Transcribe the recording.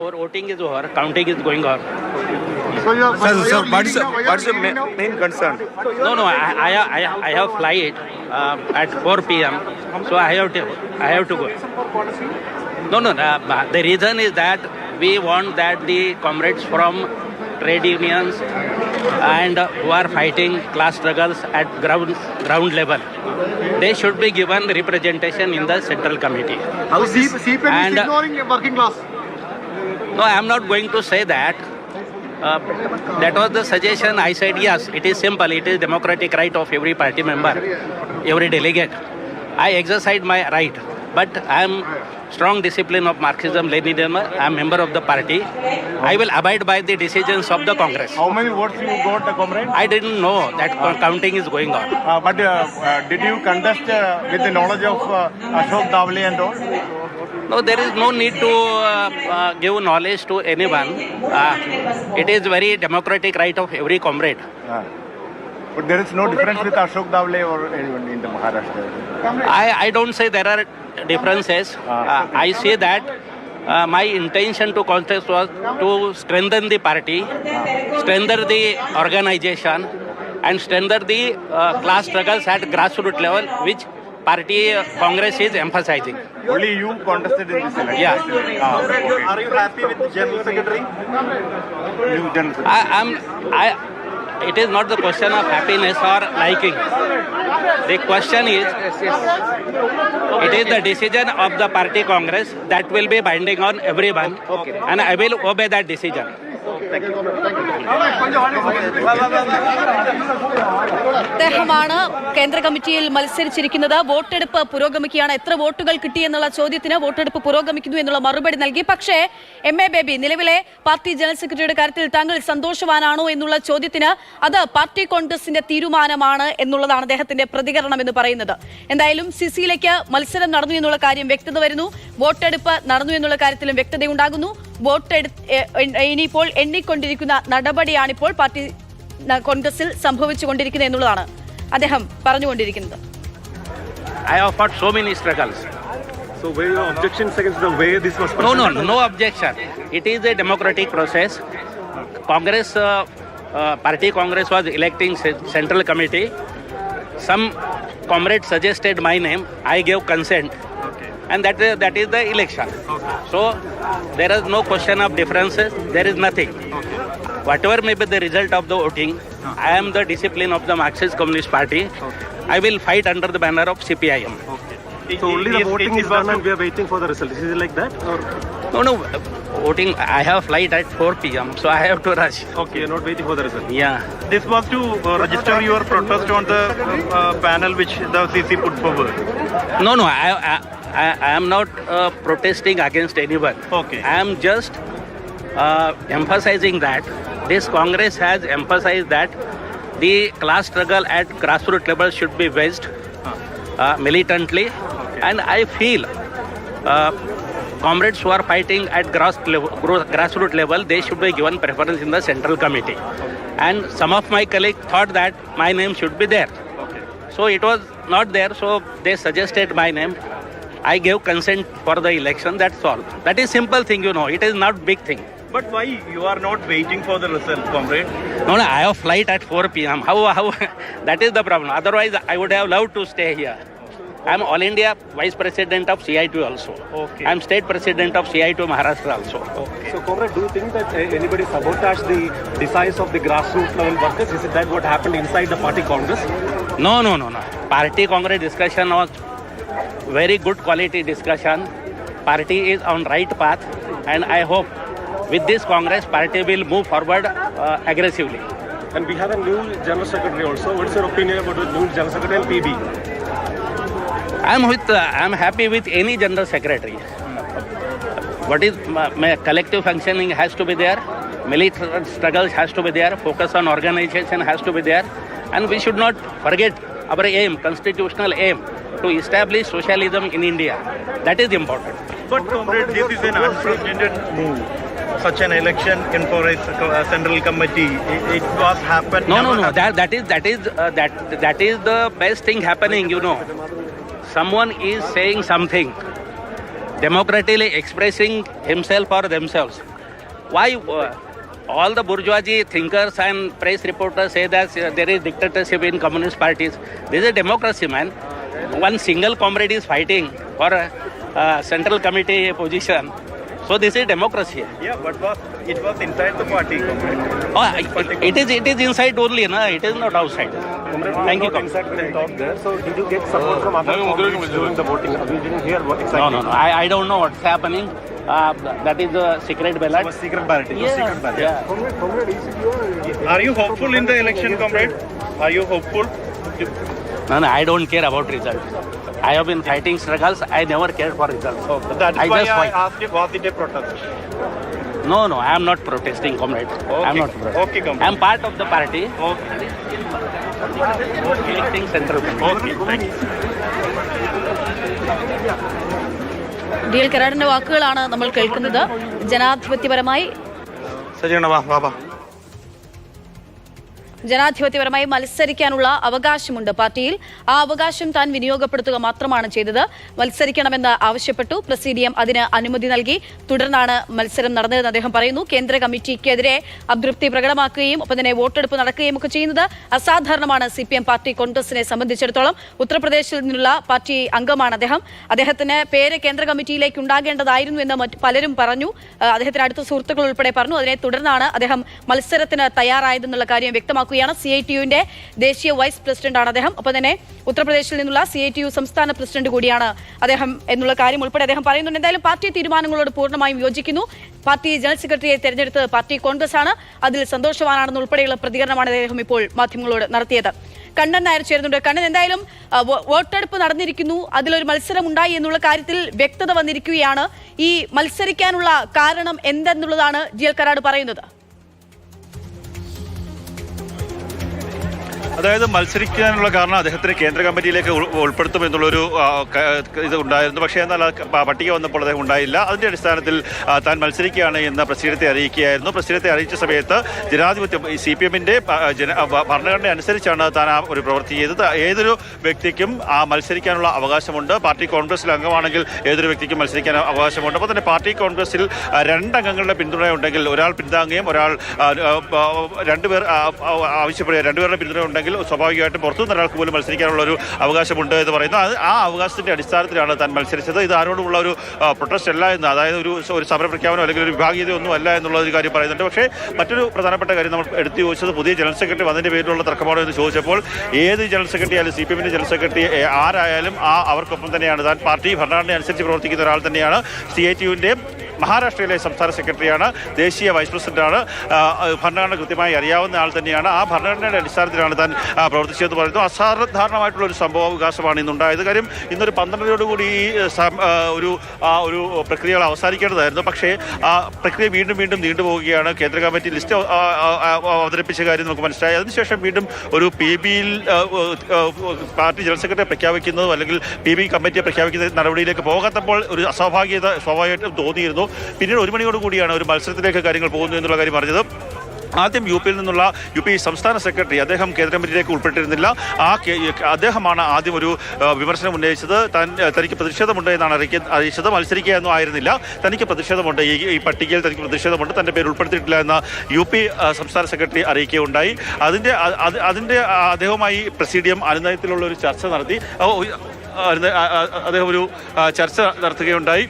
Our voting is over, counting is going on. Sir, what is the main concern? No, I have flight at 4 p.m. So I have to go. No. The reason is that we want that the comrades from trade unions and who are fighting class struggles at ground level, they should be given representation in the central committee. How is CPM And, is ignoring working class? No, I am not going to say that. That was the suggestion. I said yes, it is simple. It is democratic right of every party member, every delegate. I exercise my right, but I am strong discipline of Marxism, Leninism. I am member of the party. I will abide by the decisions of the Congress. How many votes you got, comrade? I didn't know that counting is going on. But did you contest with the knowledge of Ashok Davle and all? No, there is no need to give knowledge to anyone. It is very democratic right of every comrade. But there is no difference with Ashok Davle or anyone in the Maharashtra. I don't say there are differences. I say that my intention to contest was to strengthen the party, strengthen the organization, and strengthen the class struggles at grassroots level, which party Congress is emphasizing. Only you contested in this election? Yeah. Okay. Are you happy with the General Secretary? New General Secretary. It is not the question of happiness or liking. The question is, it is the decision of the party Congress that will be binding on everyone, and I will obey that decision. അദ്ദേഹമാണ് കേന്ദ്ര കമ്മിറ്റിയിൽ മത്സരിച്ചിരിക്കുന്നത്. വോട്ടെടുപ്പ് പുരോഗമിക്കുകയാണ്. എത്ര വോട്ടുകൾ കിട്ടിയെന്നുള്ള ചോദ്യത്തിന് വോട്ടെടുപ്പ് പുരോഗമിക്കുന്നു എന്നുള്ള മറുപടി നൽകി. പക്ഷേ MA ബേബി, നിലവിലെ പാർട്ടി ജനറൽ സെക്രട്ടറിയുടെ കാര്യത്തിൽ താങ്കൾ സന്തോഷവാനാണോ എന്നുള്ള ചോദ്യത്തിന് അത് പാർട്ടി കോൺഗ്രസിന്റെ തീരുമാനമാണ് എന്നുള്ളതാണ് അദ്ദേഹത്തിന്റെ പ്രതികരണം എന്ന് പറയുന്നത്. എന്തായാലും സിസിയിലേക്ക് മത്സരം നടന്നു എന്നുള്ള കാര്യം വ്യക്തത വരുന്നു. വോട്ടെടുപ്പ് നടന്നു എന്നുള്ള കാര്യത്തിലും വ്യക്തതയുണ്ടാകുന്നു. ഇനിയിപ്പോൾ എണ്ണിക്കൊണ്ടിരിക്കുന്ന നടപടിയാണിപ്പോൾ പാർട്ടി കോൺഗ്രസിൽ സംഭവിച്ചുകൊണ്ടിരിക്കുന്നത് എന്നുള്ളതാണ് അദ്ദേഹം പറഞ്ഞുകൊണ്ടിരിക്കുന്നത്. I have fought so many struggles. So were your objections against the way this was presented? No objection. It is a democratic process. Congress, party Congress was electing central committee. Some comrades suggested my name. I gave consent. And that is the election. So there is no question of differences. There is nothing. Whatever may be the result of the voting, I am the discipline of the Marxist Communist Party. I will fight under the banner of CPIM. So only the voting is done and we are waiting for the result. Is it like that? Or? No. Voting, I have flight at 4 p.m. So I have to rush. Okay, you're not waiting for the result. Yeah. This was to register your protest on the panel which the CC put forward. No. I am not protesting against anyone. Okay. I am just emphasizing that this Congress has emphasized that the class struggle at grassroots level should be waged militantly. Okay. And I feel comrades who are fighting at grassroots level, they should be given preference in the central committee. And some of my colleagues thought that my name should be there. Okay. So it was not there, so they suggested my name. I gave consent for the election, that's all. That is simple thing, it is not big thing. But why you are not waiting for the result, comrade? No, I have flight at 4 p.m. How? That is the problem. Otherwise, I would have loved to stay here. I am All India Vice President of CIT also. Okay. I am State President of CIT Maharashtra also. Okay. So, comrade, do you think that anybody sabotaged the desires of the grassroots level workers? Is it that what happened inside the party Congress? No. Party Congress discussion was very good quality discussion. Party is on right path, and I hope with this Congress, party will move forward aggressively. And we have a new General Secretary also. What is your opinion about the new General Secretary and PB? I am happy with any General Secretary. What is collective functioning has to be there. Militant struggles has to be there. Focus on organization has to be there. And we should not forget our aim, constitutional aim, to establish socialism in India. That is important. But comrade, this is an unprecedented move. Such an election in for a central committee. It was happened. No. That is the best thing happening. Someone is saying something, democratically expressing himself or themselves. why all the bourgeoisie thinkers and press reporters say that there is dictatorship in communist parties? This is a democracy, man. One single comrade is fighting for a central committee position. So this is democracy. Yeah, but it was inside the party, comrade. Oh, it is inside only, na? It is not outside. Thank you. Inside when you talk there. So did you get support from other comrades during the voting? We didn't hear what exactly. No. I don't know what's happening. That is a secret ballot. It was secret ballot. It was Yeah. secret ballot. Yeah. Are you hopeful in the election, comrade? Are you hopeful? No, I don't care about results. I have been fighting struggles. I never cared for results. That's I why just I fight. asked you, was it a protest? No, I am not protesting, comrade. I am not protesting. Okay, comrade. I am part of the party. Okay. Electing central committee. Okay, thank you. D L കരാടിന്റെ വാക്കുകളാണ് നമ്മൾ കേൾക്കുന്നത്. ജനാധിപത്യപരമായി ജനാധിപത്യപരമായി മത്സരിക്കാനുള്ള അവകാശമുണ്ട് പാർട്ടിയിൽ. ആ അവകാശം താൻ വിനിയോഗപ്പെടുത്തുക മാത്രമാണ് ചെയ്തത്. മത്സരിക്കണമെന്ന് ആവശ്യപ്പെട്ടു. പ്രസിഡിയം അതിന് അനുമതി നൽകി. തുടർന്നാണ് മത്സരം നടന്നതെന്ന് അദ്ദേഹം പറയുന്നു. കേന്ദ്ര കമ്മിറ്റിക്കെതിരെ അതൃപ്തി പ്രകടമാക്കുകയും ഒപ്പം തന്നെ വോട്ടെടുപ്പ് നടക്കുകയും ഒക്കെ ചെയ്യുന്നത് അസാധാരണമാണ് CPM പാർട്ടി കോൺഗ്രസിനെ സംബന്ധിച്ചിടത്തോളം. ഉത്തർപ്രദേശിൽ നിന്നുള്ള പാർട്ടി അംഗമാണ് അദ്ദേഹം. അദ്ദേഹത്തിന് പേര് കേന്ദ്ര കമ്മിറ്റിയിലേക്ക് ഉണ്ടാകേണ്ടതായിരുന്നു എന്ന് പലരും പറഞ്ഞു. അദ്ദേഹത്തിന് അടുത്ത സുഹൃത്തുക്കൾ ഉൾപ്പെടെ പറഞ്ഞു. അതിനെ തുടർന്നാണ് അദ്ദേഹം മത്സരത്തിന് തയ്യാറായതെന്നുള്ള കാര്യം വ്യക്തമാക്കുക. CITUവിന്റെ ദേശീയ വൈസ് പ്രസിഡന്റാണ് അദ്ദേഹം. ഒപ്പം തന്നെ ഉത്തർപ്രദേശിൽ നിന്നുള്ള CITU സംസ്ഥാന പ്രസിഡന്റ് കൂടിയാണ് അദ്ദേഹം എന്നുള്ള കാര്യം ഉൾപ്പെടെ അദ്ദേഹം പറയുന്നുണ്ട്. എന്തായാലും പാർട്ടി തീരുമാനങ്ങളോട് പൂർണ്ണമായും യോജിക്കുന്നു. പാർട്ടി ജനറൽ സെക്രട്ടറിയെ തെരഞ്ഞെടുത്ത് പാർട്ടി കോൺഗ്രസ് ആണ്. അതിൽ സന്തോഷവാനാണെന്ന് ഉൾപ്പെടെയുള്ള പ്രതികരണമാണ് അദ്ദേഹം ഇപ്പോൾ മാധ്യമങ്ങളോട് നടത്തിയത്. കണ്ണൻ നായർ ചേരുന്നുണ്ട്. കണ്ണൻ, എന്തായാലും വോട്ടെടുപ്പ് നടന്നിരിക്കുന്നു, അതിലൊരു മത്സരം ഉണ്ടായി എന്നുള്ള കാര്യത്തിൽ വ്യക്തത വന്നിരിക്കുകയാണ്. ഈ മത്സരിക്കാനുള്ള കാരണം എന്തെന്നുള്ളതാണ് DL കരാട് പറയുന്നത്. അതായത് മത്സരിക്കാനുള്ള കാരണം അദ്ദേഹത്തിന് കേന്ദ്ര കമ്മിറ്റിയിലേക്ക് ഉൾപ്പെടുത്തും എന്നുള്ളൊരു ഇത് ഉണ്ടായിരുന്നു. പക്ഷേ എന്നാൽ പട്ടിക വന്നപ്പോൾ അദ്ദേഹം ഉണ്ടായില്ല. അതിൻ്റെ അടിസ്ഥാനത്തിൽ താൻ മത്സരിക്കുകയാണ് എന്ന് പ്രസിഡന്റത്തെ അറിയിക്കുകയായിരുന്നു. പ്രസിഡന്റത്തെ അറിയിച്ച സമയത്ത് ജനാധിപത്യം CPMന്റെ ഭരണഘടന അനുസരിച്ചാണ് താൻ ആ ഒരു പ്രവൃത്തി ചെയ്തത്. ഏതൊരു വ്യക്തിക്കും മത്സരിക്കാനുള്ള അവകാശമുണ്ട്. പാർട്ടി കോൺഗ്രസിൽ അംഗമാണെങ്കിൽ ഏതൊരു വ്യക്തിക്കും മത്സരിക്കാൻ അവകാശമുണ്ട്. അപ്പോൾ തന്നെ പാർട്ടി കോൺഗ്രസിൽ 2 അംഗങ്ങളുടെ പിന്തുണയുണ്ടെങ്കിൽ, ഒരാൾ പിന്താങ്ങുകയും ഒരാൾ 2 പേർ ആവശ്യപ്പെടുക, 2 പേരുടെ പിന്തുണ ഉണ്ടെങ്കിൽ സ്വാഭാവികമായിട്ടും പുറത്തുനിന്ന് ഒരാൾക്ക് പോലും മത്സരിക്കാനുള്ള ഒരു അവകാശമുണ്ട് എന്ന് പറയുന്നു. ആ അവകാശത്തിന്റെ അടിസ്ഥാനത്തിലാണ് താൻ മത്സരിച്ചത്. ഇത് ആരോടുമുള്ള ഒരു പ്രൊട്ടസ്റ്റ് അല്ല എന്ന്, അതായത് ഒരു സമര പ്രഖ്യാപനം അല്ലെങ്കിൽ ഒരു വിഭാഗീയതയൊന്നും അല്ല എന്നുള്ള ഒരു കാര്യം പറയുന്നുണ്ട്. പക്ഷേ മറ്റൊരു പ്രധാനപ്പെട്ട കാര്യം നമ്മൾ എടുത്തു ചോദിച്ചത് പുതിയ ജനറൽ സെക്രട്ടറി വന്നതിന്റെ പേരിലുള്ള തർക്കമാണോ എന്ന് ചോദിച്ചപ്പോൾ ഏത് ജനറൽ സെക്രട്ടറി ആയാലും CPMന്റെ ജനറൽ സെക്രട്ടറി ആരായാലും അവർക്കൊപ്പം തന്നെയാണ് താൻ. പാർട്ടി ഭരണഘടന അനുസരിച്ച് പ്രവർത്തിക്കുന്ന ഒരാൾ തന്നെയാണ്. CITUവിന്റെ മഹാരാഷ്ട്രയിലെ സംസ്ഥാന സെക്രട്ടറിയാണ്, ദേശീയ വൈസ് പ്രസിഡന്റാണ്, ഭരണഘടന കൃത്യമായി അറിയാവുന്ന ആൾ തന്നെയാണ്. ആ ഭരണഘടനയുടെ അടിസ്ഥാനത്തിലാണ് താൻ പ്രവർത്തിച്ചതെന്ന് പറയുന്നു. അസാധാരണമായിട്ടുള്ള ഒരു സംഭവവികാസമാണ് ഇന്നുണ്ടായത്. കാര്യം ഇന്നൊരു 12:00 ഒരു പ്രക്രിയകൾ അവസാനിക്കേണ്ടതായിരുന്നു. പക്ഷേ ആ പ്രക്രിയ വീണ്ടും നീണ്ടുപോവുകയാണ്. കേന്ദ്ര കമ്മിറ്റി ലിസ്റ്റ് അവതരിപ്പിച്ച കാര്യം നമുക്ക് മനസ്സിലായി. അതിനുശേഷം വീണ്ടും ഒരു PBയിൽ പാർട്ടി ജനറൽ സെക്രട്ടറി പ്രഖ്യാപിക്കുന്നതും അല്ലെങ്കിൽ PB കമ്മിറ്റിയെ പ്രഖ്യാപിക്കുന്ന നടപടിയിലേക്ക് പോകാത്തപ്പോൾ ഒരു അസ്വാഭാവികത സ്വാഭാവികമായിട്ടും തോന്നിയിരുന്നു. പിന്നീട് 1 മണിയോടുകൂടിയാണ് ഒരു മത്സരത്തിലേക്ക് കാര്യങ്ങൾ പോകുന്നു എന്നുള്ള കാര്യം പറഞ്ഞത്. ആദ്യം UPയിൽ നിന്നുള്ള UP സംസ്ഥാന സെക്രട്ടറി, അദ്ദേഹം കേന്ദ്ര കമ്മിറ്റിയിലേക്ക് ഉൾപ്പെട്ടിരുന്നില്ല. അദ്ദേഹമാണ് ആദ്യം ഒരു വിമർശനം ഉന്നയിച്ചത്. തനിക്ക് പ്രതിഷേധമുണ്ട് എന്നാണ് അറിയിച്ചത്. മത്സരിക്കുകയൊന്നും ആയിരുന്നില്ല. തനിക്ക് പ്രതിഷേധമുണ്ട്, ഈ പട്ടികയിൽ തനിക്ക് പ്രതിഷേധമുണ്ട്, തൻ്റെ പേര് ഉൾപ്പെടുത്തിയിട്ടില്ല എന്ന UP സംസ്ഥാന സെക്രട്ടറി അറിയിക്കുകയുണ്ടായി. അതിൻ്റെ അദ്ദേഹവുമായി പ്രസിഡിയം അനുനയത്തിലുള്ള ഒരു ചർച്ച നടത്തി. അദ്ദേഹം ഒരു ചർച്ച നടത്തുകയുണ്ടായി.